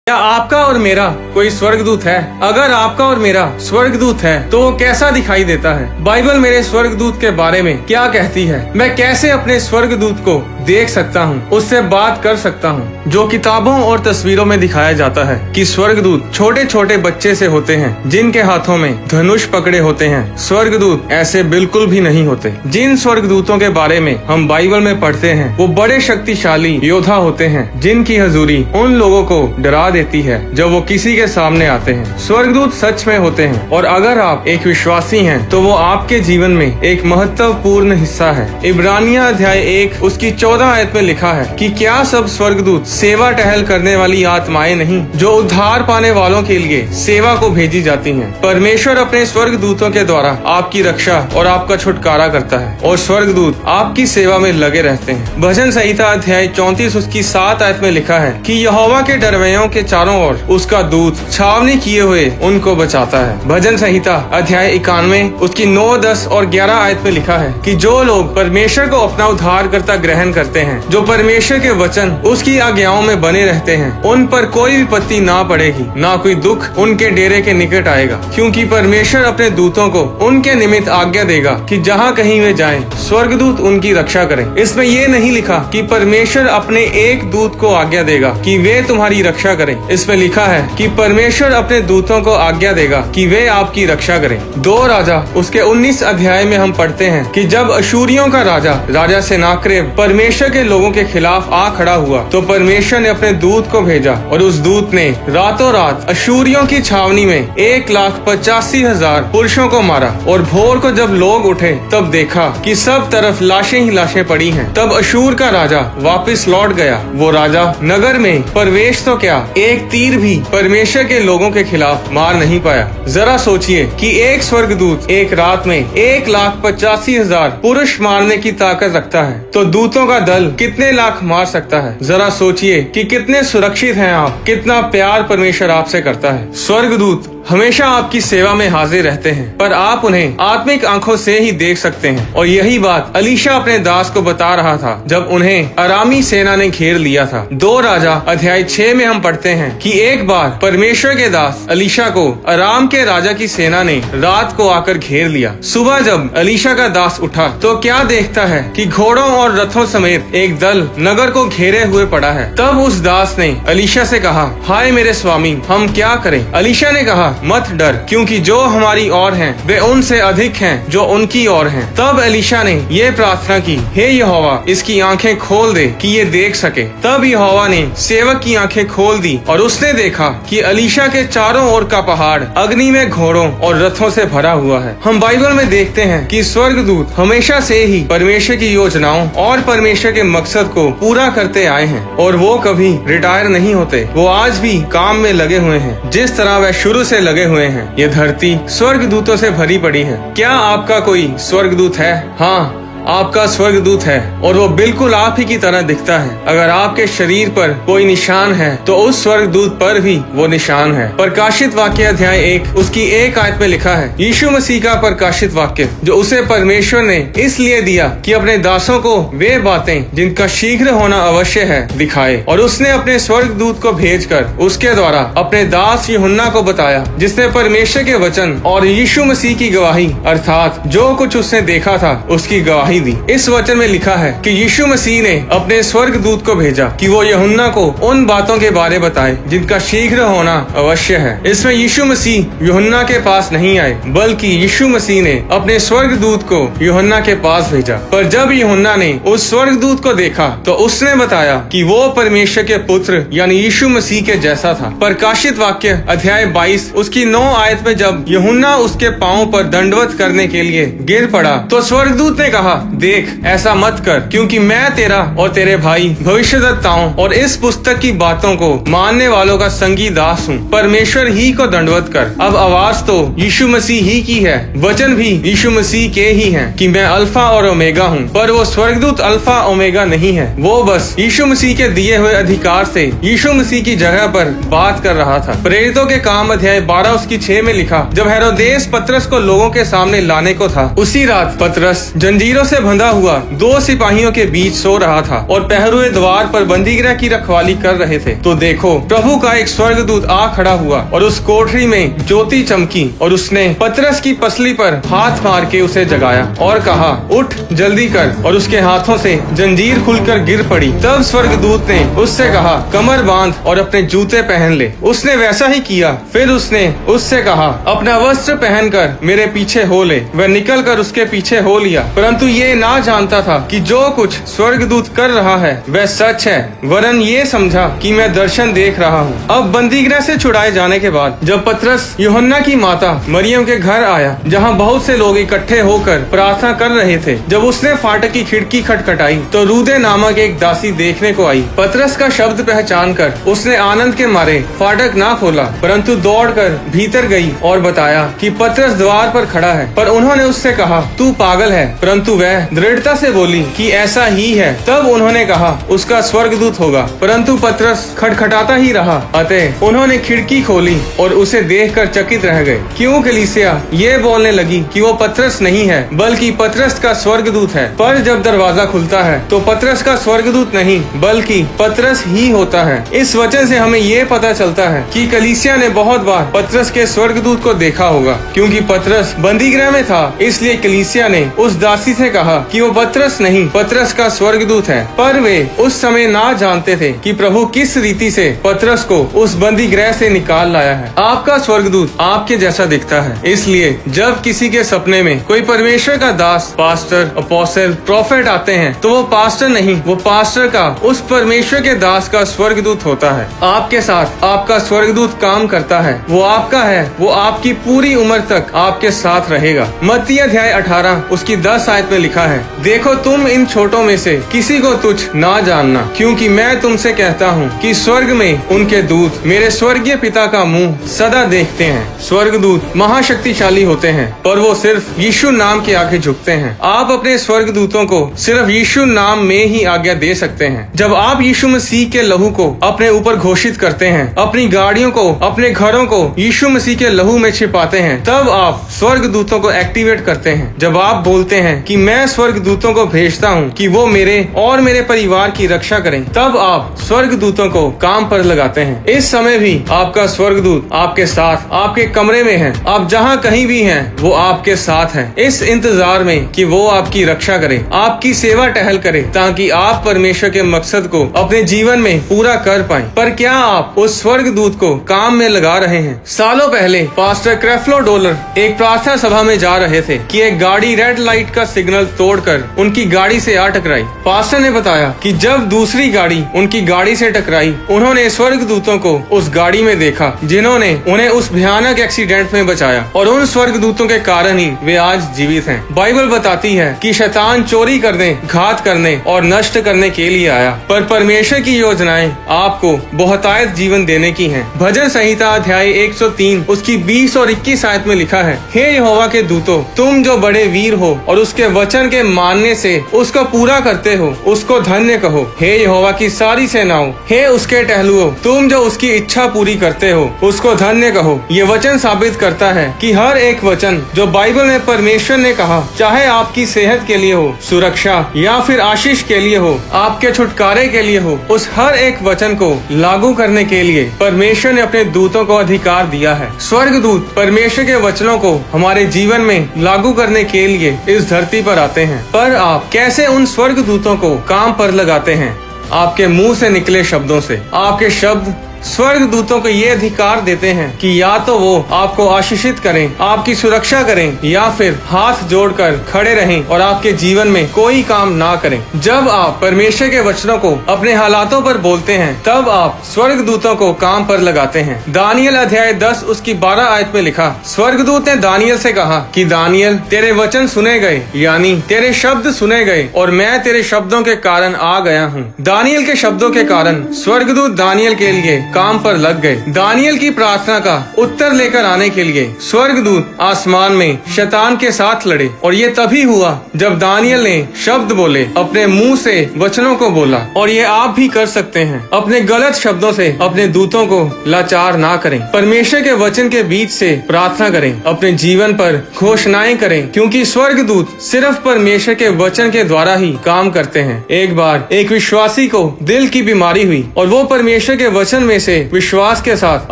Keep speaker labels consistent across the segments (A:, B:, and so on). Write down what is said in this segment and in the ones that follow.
A: क्या आपका और मेरा कोई स्वर्गदूत है? अगर आपका और मेरा स्वर्गदूत है तो वो कैसा दिखाई देता है? बाइबल मेरे स्वर्गदूत के बारे में क्या कहती है? मैं कैसे अपने स्वर्गदूत को देख सकता हूँ, उससे बात कर सकता हूँ? जो किताबों और तस्वीरों में दिखाया जाता है कि स्वर्गदूत छोटे छोटे बच्चे से होते हैं जिनके हाथों में धनुष पकड़े होते हैं। स्वर्गदूत ऐसे बिल्कुल भी नहीं होते। जिन स्वर्गदूतों के बारे में हम बाइबल में पढ़ते हैं वो बड़े शक्तिशाली योद्धा होते हैं जिनकी हजूरी उन लोगों को डरा देती है जब वो किसी के सामने आते हैं। स्वर्गदूत सच में होते हैं और अगर आप एक विश्वासी हैं तो वो आपके जीवन में एक महत्वपूर्ण हिस्सा है। इब्रानिया अध्याय 1 उसकी 14 आयत में लिखा है कि क्या सब स्वर्गदूत सेवा टहल करने वाली आत्माएं नहीं जो उद्धार पाने वालों के लिए सेवा को भेजी जाती हैं। परमेश्वर अपने स्वर्गदूतों के द्वारा आपकी रक्षा और आपका छुटकारा करता है और स्वर्गदूत आपकी सेवा में लगे रहते हैं। भजन संहिता अध्याय 34 उसकी 7 आयत में लिखा है कि यहोवा के डरवैयों के चारों ओर उसका दूत छावनी किए हुए उनको बचाता है। भजन संहिता अध्याय 91 उसकी 9, 10 और 11 आयत में लिखा है कि जो लोग परमेश्वर को अपना उद्धारकर्ता ग्रहण करते हैं, जो परमेश्वर के वचन उसकी आज्ञाओं में बने रहते हैं, उन पर कोई विपत्ति ना पड़ेगी, ना कोई दुख उनके डेरे के निकट आएगा, क्योंकि परमेश्वर अपने दूतों को उनके निमित्त आज्ञा देगा कि जहाँ कहीं वे जाएं, स्वर्गदूत उनकी रक्षा करें। इसमें ये नहीं लिखा कि परमेश्वर अपने एक दूत को आज्ञा देगा कि वे तुम्हारी रक्षा करें। इसमें लिखा है कि परमेश्वर अपने दूतों को आज्ञा देगा कि वे आपकी रक्षा करें। 2 राजा उसके 19 अध्याय में हम पढ़ते हैं कि जब अशूरियों का राजा सेनाक्रेब परमेश्वर के लोगों के खिलाफ आ खड़ा हुआ तो परमेश्वर ने अपने दूत को भेजा और उस दूत ने रातों रात अशूरियों की छावनी में 1,85,000 पुरुषों को मारा। और भोर को जब लोग उठे तब देखा कि सब तरफ लाशें ही लाशें पड़ी हैं। तब अशूर का राजा वापस लौट गया। वो राजा नगर में प्रवेश तो क्या, एक तीर भी परमेश्वर के लोगों के खिलाफ मार नहीं पाया। जरा सोचिए कि एक स्वर्गदूत एक रात में 1,85,000 पुरुष मारने की ताकत रखता है तो दूतों का दल कितने लाख मार सकता है। जरा सोचिए कि कितने सुरक्षित हैं आप, कितना प्यार परमेश्वर आपसे करता है। स्वर्गदूत हमेशा आपकी सेवा में हाजिर रहते हैं पर आप उन्हें आत्मिक आंखों से ही देख सकते हैं। और यही बात अलीशा अपने दास को बता रहा था जब उन्हें अरामी सेना ने घेर लिया था। 2 राजा अध्याय 6 में हम पढ़ते हैं कि एक बार परमेश्वर के दास अलीशा को अराम के राजा की सेना ने रात को आकर घेर लिया। सुबह जब अलीशा का दास उठा तो क्या देखता है कि घोड़ों और रथों समेत एक दल नगर को घेरे हुए पड़ा है। तब उस दास ने अलीशा से कहा, हाय मेरे स्वामी, हम क्या करें? अलीशा ने कहा, मत डर, क्योंकि जो हमारी ओर हैं वे उनसे अधिक हैं जो उनकी ओर हैं। तब एलीशा ने ये प्रार्थना की, हे यहोवा, इसकी आंखें खोल दे कि ये देख सके। तब यहोवा ने सेवक की आंखें खोल दी और उसने देखा कि एलीशा के चारों ओर का पहाड़ अग्नि में घोड़ों और रथों से भरा हुआ है। हम बाइबल में देखते हैं कि स्वर्गदूत हमेशा से ही परमेश्वर की योजनाओं और परमेश्वर के मकसद को पूरा करते आए हैं और वो कभी रिटायर नहीं होते। वो आज भी काम में लगे हुए हैं जिस तरह वह शुरू से लगे हुए हैं। ये धरती स्वर्गदूतों से भरी पड़ी है। क्या आपका कोई स्वर्गदूत है? हाँ, आपका स्वर्गदूत है और वो बिल्कुल आप ही की तरह दिखता है। अगर आपके शरीर पर कोई निशान है तो उस स्वर्गदूत पर भी वो निशान है। प्रकाशित वाक्य अध्याय 1 उसकी 1 आयत में लिखा है, यीशु मसीह का प्रकाशित वाक्य जो उसे परमेश्वर ने इसलिए दिया कि अपने दासों को वे बातें जिनका शीघ्र होना अवश्य है दिखाए। और उसने अपने स्वर्गदूत को भेजकर उसके द्वारा अपने दास यूहन्ना को बताया जिसने परमेश्वर के वचन और यीशु मसीह की गवाही अर्थात जो कुछ उसने देखा था उसकी गवाही दी। इस वचन में लिखा है कि यीशु मसीह ने अपने स्वर्गदूत को भेजा कि वो यूहन्ना को उन बातों के बारे बताए जिनका शीघ्र होना अवश्य है। इसमें यीशु मसीह यूहन्ना के पास नहीं आए बल्कि यीशु मसीह ने अपने स्वर्गदूत को यूहन्ना के पास भेजा। पर जब यूहन्ना ने उस स्वर्गदूत को देखा तो उसने बताया कि वो परमेश्वर के पुत्र यानी यीशु मसीह के जैसा था। प्रकाशित वाक्य अध्याय 22 उसकी 9 आयत में जब यूहन्ना उसके पांव पर दंडवत करने के लिए गिर पड़ा तो स्वर्गदूत ने कहा, देख, ऐसा मत कर, क्योंकि मैं तेरा और तेरे भाई भविष्यद्वक्ताओं और इस पुस्तक की बातों को मानने वालों का संगी दास हूँ। परमेश्वर ही को दंडवत कर। अब आवाज तो यीशु मसीह ही की है, वचन भी यीशु मसीह के ही हैं कि मैं अल्फा और ओमेगा हूँ। पर वो स्वर्गदूत अल्फा ओमेगा नहीं है, वो बस यीशु मसीह के दिए हुए अधिकार से यीशु मसीह की जगह पर बात कर रहा था। प्रेरितों के काम अध्याय 12 उसकी 6 में लिखा, जब हेरोदेस पतरस को लोगों के सामने लाने को था उसी रात पतरस जंजीरों से बंधा हुआ 2 सिपाहियों के बीच सो रहा था और पहरुए द्वार पर बंदीगृह की रखवाली कर रहे थे। तो देखो, प्रभु का एक स्वर्गदूत आ खड़ा हुआ और उस कोठरी में ज्योति चमकी और उसने पतरस की पसली पर हाथ मार के उसे जगाया और कहा, उठ जल्दी कर। और उसके हाथों से जंजीर खुलकर गिर पड़ी। तब स्वर्गदूत ने उससे कहा, कमर बांध और अपने जूते पहन ले। उसने वैसा ही किया। फिर उसने उससे कहा, अपना वस्त्र पहनकर मेरे पीछे हो ले। वह निकल कर उसके पीछे हो लिया, परंतु ये ना जानता था कि जो कुछ स्वर्गदूत कर रहा है वह सच है, वरन ये समझा कि मैं दर्शन देख रहा हूँ। अब बंदीगृह से छुड़ाए जाने के बाद जब पतरस यूहन्ना की माता मरियम के घर आया, जहाँ बहुत से लोग इकट्ठे होकर प्रार्थना कर रहे थे, जब उसने फाटक की खिड़की खटखटाई तो रूदे नामक एक दासी देखने को आई। पतरस का शब्द पहचान कर उसने आनंद के मारे फाटक ना खोला, परंतु दौड़कर भीतर गई और बताया कि पतरस द्वार पर खड़ा है। पर उन्होंने उससे कहा, तू पागल है, परंतु वह दृढ़ता से बोली कि ऐसा ही है। तब उन्होंने कहा, उसका स्वर्गदूत होगा। परंतु पतरस खटखटाता ही रहा। अतः उन्होंने खिड़की खोली और उसे देखकर चकित रह गए। क्यों कलीसिया ये बोलने लगी कि वो पतरस नहीं है, बल्कि पतरस का स्वर्गदूत है। पर जब दरवाजा खुलता है तो पतरस का स्वर्गदूत नहीं बल्कि पतरस ही होता है। इस वचन से हमें ये पता चलता है कि कलीसिया ने बहुत बार पतरस के स्वर्गदूत को देखा होगा। क्योंकि पतरस बंदीगृह में था, इसलिए कलीसिया ने उस दासी से कहा कि वो पतरस नहीं, पतरस का स्वर्गदूत है। पर वे उस समय ना जानते थे कि प्रभु किस रीति से पतरस को उस बंदीगृह से निकाल लाया है। आपका स्वर्गदूत आपके जैसा दिखता है, इसलिए जब किसी के सपने में कोई परमेश्वर का दास, पास्टर, अपोस्टल, प्रोफेट आते हैं तो वो पास्टर नहीं, वो पास्टर का, उस परमेश्वर के दास का स्वर्गदूत होता है। आपके साथ आपका स्वर्गदूत काम करता है, वो आपका है, वो आपकी पूरी उम्र तक आपके साथ रहेगा। मत्ती अध्याय 18 उसकी 10 आयत में लिखा है, देखो तुम इन छोटों में से किसी को तुच्छ ना जानना, क्योंकि मैं तुमसे कहता हूँ कि स्वर्ग में उनके दूत मेरे स्वर्गीय पिता का मुंह सदा देखते हैं। स्वर्गदूत महाशक्तिशाली होते हैं, पर वो सिर्फ यीशु नाम के आगे झुकते हैं। आप अपने स्वर्गदूतों को सिर्फ यीशु नाम में ही आज्ञा दे सकते हैं। जब आप यीशु मसीह के लहू को अपने ऊपर घोषित करते हैं, अपनी गाड़ियों को, अपने घरों को यीशु मसीह के लहू में छिपाते हैं, तब आप स्वर्गदूतों को एक्टिवेट करते हैं। जब आप बोलते हैं कि मैं स्वर्गदूतों को भेजता हूँ कि वो मेरे और मेरे परिवार की रक्षा करें, तब आप स्वर्गदूतों को काम पर लगाते हैं। इस समय भी आपका स्वर्गदूत आपके साथ, आपके कमरे में है। आप जहाँ कहीं भी हैं, वो आपके साथ है, इस इंतजार में कि वो आपकी रक्षा करे, आपकी सेवा टहल करे, ताकि आप परमेश्वर के मकसद को अपने जीवन में पूरा कर पाएं। पर क्या आप उस स्वर्गदूत को काम में लगा रहे हैं? सालों पहले पास्टर क्रेफ्लो डोलर एक प्रार्थना सभा में जा रहे थे कि एक गाड़ी रेड लाइट का सिग्नल तोड़कर उनकी गाड़ी से आ टकराई। पास्टर ने बताया कि जब दूसरी गाड़ी उनकी गाड़ी से टकराई, उन्होंने स्वर्गदूतों को उस गाड़ी में देखा, जिन्होंने उन्हें उस भयानक एक्सीडेंट में बचाया, और उन स्वर्गदूतों के कारण ही वे आज जीवित हैं। बाइबल बताती है कि शैतान चोरी करने, घात करने और नष्ट करने के लिए आया, पर परमेश्वर की योजनाएं आपको बहुतायत जीवन देने की हैं। भजन संहिता अध्याय 103 उसकी 20 और 21 आयत में लिखा है, हे यहोवा के दूतों, तुम जो बड़े वीर हो और उसके वचन के मानने से उसको पूरा करते हो, उसको धन्य कहो। हे यहोवा की सारी सेनाओं, हे उसके टहलुओ, तुम जो उसकी इच्छा पूरी करते हो, उसको धन्य कहो। ये वचन साबित करता है कि हर एक वचन जो बाइबल में परमेश्वर ने कहा, चाहे आपकी सेहत के लिए हो, सुरक्षा या फिर आशीष के लिए हो, आपके छुटकारे के लिए हो, उस हर एक वचन को लागू करने के लिए परमेश्वर ने अपने दूतों को अधिकार दिया है। स्वर्गदूत परमेश्वर के वचनों को हमारे जीवन में लागू करने के लिए इस धरती पर आते हैं। पर आप कैसे उन स्वर्गदूतों को काम पर लगाते हैं? आपके मुंह से निकले शब्दों से। आपके शब्द स्वर्गदूतों को ये अधिकार देते हैं कि या तो वो आपको आशीषित करें, आपकी सुरक्षा करें, या फिर हाथ जोड़कर खड़े रहें और आपके जीवन में कोई काम ना करें। जब आप परमेश्वर के वचनों को अपने हालातों पर बोलते हैं, तब आप स्वर्गदूतों को काम पर लगाते हैं। दानियल अध्याय 10 उसकी 12 आयत में लिखा, स्वर्गदूत ने दानियल से कहा कि दानियल, तेरे वचन सुने गए, यानी तेरे शब्द सुने गए, और मैं तेरे शब्दों के कारण आ गया हूँ। दानियल के शब्दों के कारण स्वर्गदूत दानियल के लिए काम पर लग गए। दानियल की प्रार्थना का उत्तर लेकर आने के लिए स्वर्गदूत आसमान में शैतान के साथ लड़े और ये तभी हुआ जब दानियल ने शब्द बोले, अपने मुंह से वचनों को बोला। और ये आप भी कर सकते हैं। अपने गलत शब्दों से अपने दूतों को लाचार ना करें। परमेश्वर के वचन के बीच से प्रार्थना करें, अपने जीवन पर घोषणाएं करें, क्योंकि स्वर्गदूत सिर्फ परमेश्वर के वचन के द्वारा ही काम करते हैं। एक बार एक विश्वासी को दिल की बीमारी हुई और वो परमेश्वर के वचन में से विश्वास के साथ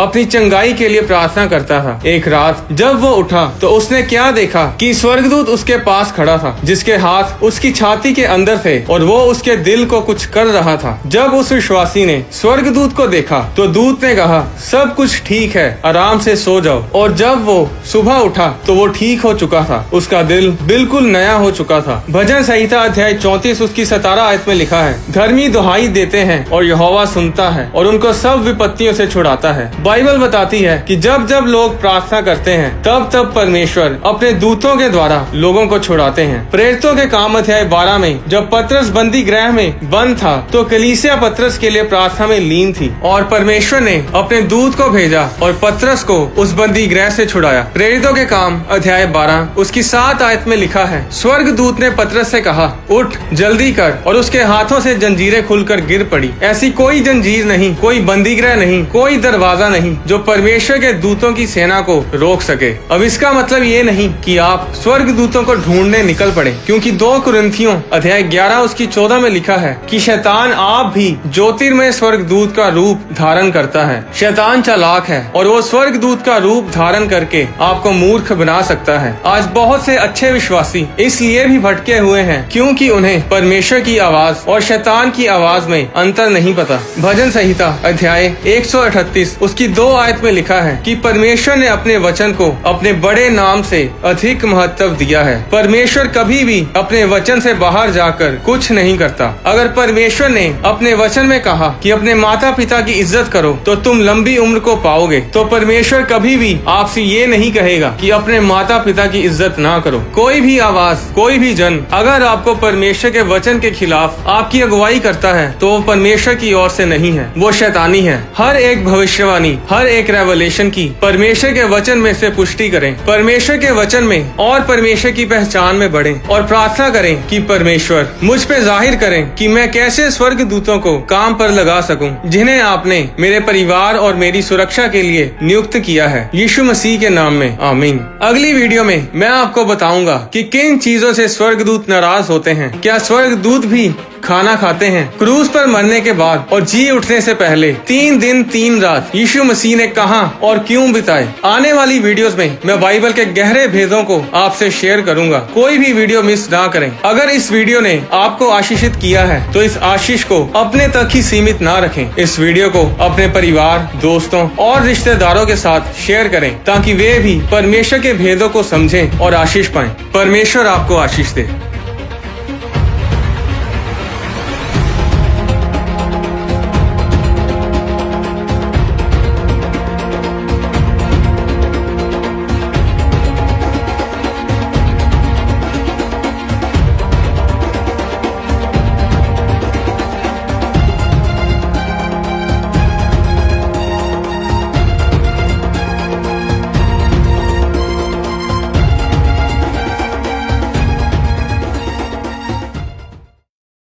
A: अपनी चंगाई के लिए प्रार्थना करता था। एक रात जब वो उठा तो उसने क्या देखा कि स्वर्गदूत उसके पास खड़ा था, जिसके हाथ उसकी छाती के अंदर थे और वो उसके दिल को कुछ कर रहा था। जब उस विश्वासी ने स्वर्गदूत को देखा तो दूत ने कहा, सब कुछ ठीक है, आराम से सो जाओ। और जब वो सुबह उठा तो वो ठीक हो चुका था, उसका दिल बिल्कुल नया हो चुका था। भजन संहिता अध्याय 34 उसकी 17 आयत में लिखा है, धर्मी दुहाई देते हैं और यहोवा सुनता है और उनको सब विपत्तियों से छुड़ाता है। बाइबल बताती है कि जब जब लोग प्रार्थना करते हैं तब तब परमेश्वर अपने दूतों के द्वारा लोगों को छुड़ाते हैं। प्रेरितों के काम अध्याय 12 में जब पतरस बंदी गृह में बंद था तो कलीसिया पतरस के लिए प्रार्थना में लीन थी और परमेश्वर ने अपने दूत को भेजा और पतरस को उस बंदी गृह से छुड़ाया। प्रेरितों के काम अध्याय 12 उसकी 7 आयत में लिखा है, स्वर्ग दूत ने पतरस से कहा, उठ जल्दी कर, और उसके हाथों से जंजीरें खुलकर गिर पड़ी। ऐसी कोई जंजीर नहीं, कोई बंदीगृह नहीं, कोई दरवाजा नहीं जो परमेश्वर के दूतों की सेना को रोक सके। अब इसका मतलब ये नहीं कि आप स्वर्ग दूतों को ढूंढने निकल पड़े, क्योंकि 2 कुरिन्थियों अध्याय 11 उसकी 14 में लिखा है कि शैतान आप भी ज्योतिर्मय स्वर्गदूत का रूप धारण करता है। शैतान चालाक है और वो स्वर्गदूत का रूप धारण करके आपको मूर्ख बना सकता है। आज बहुत से अच्छे विश्वासी इसलिए भी भटके हुए हैं क्योंकि उन्हें परमेश्वर की आवाज और शैतान की आवाज में अंतर नहीं पता। भजन संहिता अध्याय 138 उसकी 2 आयत में लिखा है कि परमेश्वर ने अपने वचन को अपने बड़े नाम से अधिक महत्व दिया है। परमेश्वर कभी भी अपने वचन से बाहर जाकर कुछ नहीं करता। अगर परमेश्वर ने अपने वचन में कहा कि अपने माता पिता की इज्जत करो तो तुम लंबी उम्र को पाओगे, तो परमेश्वर कभी भी आपसे ये नहीं कहेगा कि अपने माता पिता की इज्जत ना करो। कोई भी आवाज, कोई भी जन अगर आपको परमेश्वर के वचन के खिलाफ आपकी अगुवाई करता है तो वो परमेश्वर की ओर से नहीं है, वो शैतानी है। हर एक भविष्यवाणी, हर एक रेवलेशन की परमेश्वर के वचन में से पुष्टि करें, परमेश्वर के वचन में और परमेश्वर की पहचान में बढ़ें और प्रार्थना करें कि परमेश्वर मुझ पे जाहिर करें कि मैं कैसे स्वर्ग दूतों को काम पर लगा सकूं, जिन्हें आपने मेरे परिवार और मेरी सुरक्षा के लिए नियुक्त किया है। यीशु मसीह के नाम में आमीन। अगली वीडियो में मैं आपको बताऊंगा कि किन चीजों से स्वर्गदूत नाराज होते हैं। क्या स्वर्गदूत भी खाना खाते हैं? क्रूस पर मरने के बाद और जी उठने से पहले 3 दिन 3 रात यीशु मसीह ने कहां और क्यों बिताए? आने वाली वीडियोस में मैं बाइबल के गहरे भेदों को आपसे शेयर करूंगा। कोई भी वीडियो मिस ना करें। अगर इस वीडियो ने आपको आशीषित किया है तो इस आशीष को अपने तक ही सीमित ना रखें। इस वीडियो को अपने परिवार, दोस्तों और रिश्तेदारों के साथ शेयर करें ताकि वे भी परमेश्वर के भेदों को समझें और आशीष पाएं। परमेश्वर आपको आशीष दे।